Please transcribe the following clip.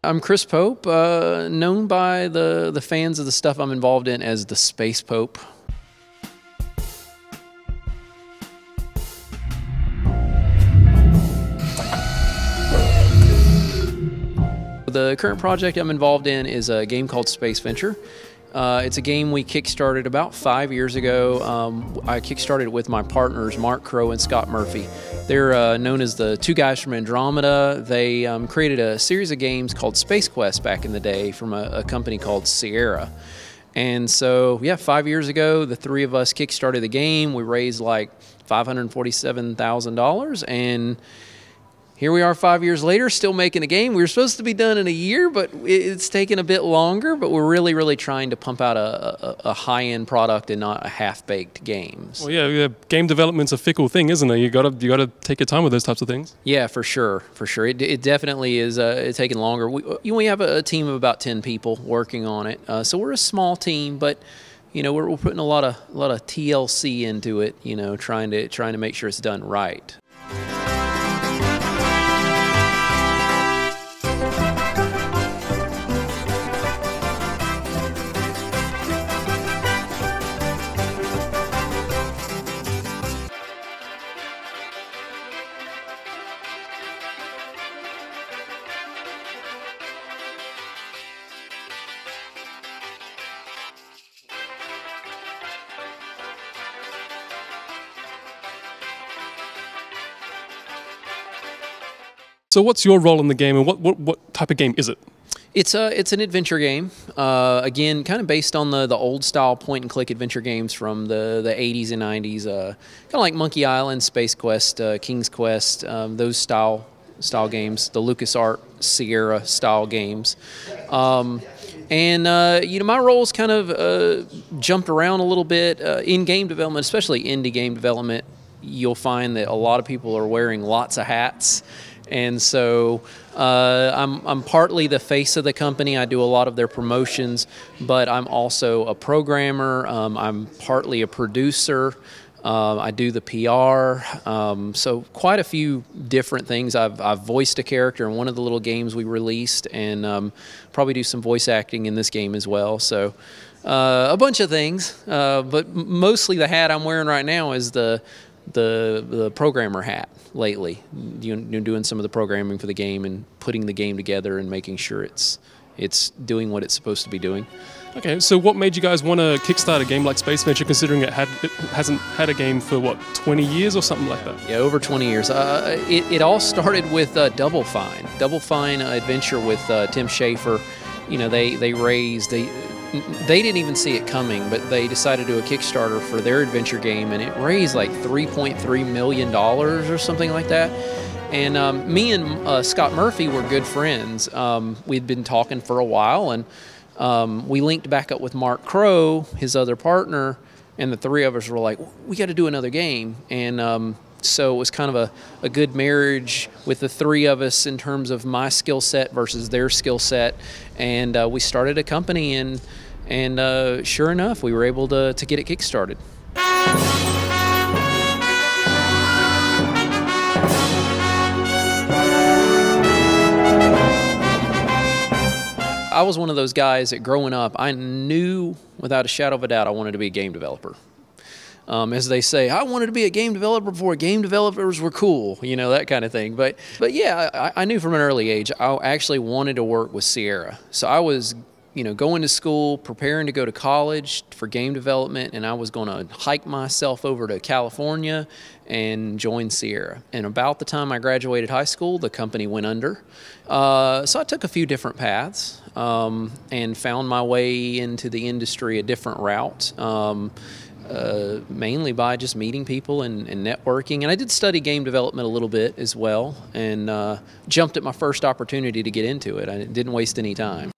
I'm Chris Pope, known by the fans of the stuff I'm involved in as the Space Pope. The current project I'm involved in is a game called Space Venture. It's a game we kickstarted about 5 years ago. I kickstarted it with my partners, Mark Crow and Scott Murphy. They're known as the two guys from Andromeda. They created a series of games called Space Quest back in the day from a company called Sierra. And so, yeah, 5 years ago, the three of us kickstarted the game. We raised like $547,000, and here we are 5 years later, still making a game. We were supposed to be done in a year, but it's taken a bit longer. But we're really trying to pump out a high-end product and not a half-baked game. Well, yeah, game development's a fickle thing, isn't it? You gotta take your time with those types of things. Yeah, for sure. It definitely is. It's taking longer. We have a team of about 10 people working on it, so we're a small team, but you know we're putting a lot of TLC into it. You know, trying to make sure it's done right. So what's your role in the game, and what type of game is it? It's an adventure game. Again, kind of based on the old style point and click adventure games from the 80s and 90s. Kind of like Monkey Island, Space Quest, King's Quest, those style games, the LucasArts Sierra style games. You know, my role's kind of jumped around a little bit in game development, especially indie game development. You'll find that a lot of people are wearing lots of hats. And so I'm partly the face of the company. I do a lot of their promotions, but I'm also a programmer. I'm partly a producer. I do the PR. So quite a few different things. I've voiced a character in one of the little games we released, and probably do some voice acting in this game as well. So a bunch of things, but mostly the hat I'm wearing right now is the programmer hat lately. Doing some of the programming for the game and putting the game together and making sure it's doing what it's supposed to be doing. Okay, so what made you guys want to kickstart a game like Space Venture, considering it hasn't had a game for what, 20 years or something like that? Yeah, over 20 years. It all started with Double Fine Adventure with Tim Schafer. You know, they didn't even see it coming, but they decided to do a Kickstarter for their adventure game, and it raised like $3.3 million or something like that. And me and Scott Murphy were good friends. We'd been talking for a while, and we linked back up with Mark Crow, his other partner, and the three of us were like, we got to do another game. And so it was kind of a good marriage with the three of us in terms of my skill set versus their skill set. And we started a company, and sure enough, we were able to get it kickstarted. I was one of those guys that growing up, I knew without a shadow of a doubt I wanted to be a game developer. As they say, I wanted to be a game developer before game developers were cool, you know, that kind of thing. But yeah, I knew from an early age I actually wanted to work with Sierra. So I was, you know, going to school, preparing to go to college for game development, and I was going to hike myself over to California and join Sierra. And about the time I graduated high school, the company went under. So I took a few different paths and found my way into the industry a different route. Mainly by just meeting people and networking. And I did study game development a little bit as well, and jumped at my first opportunity to get into it. I didn't waste any time.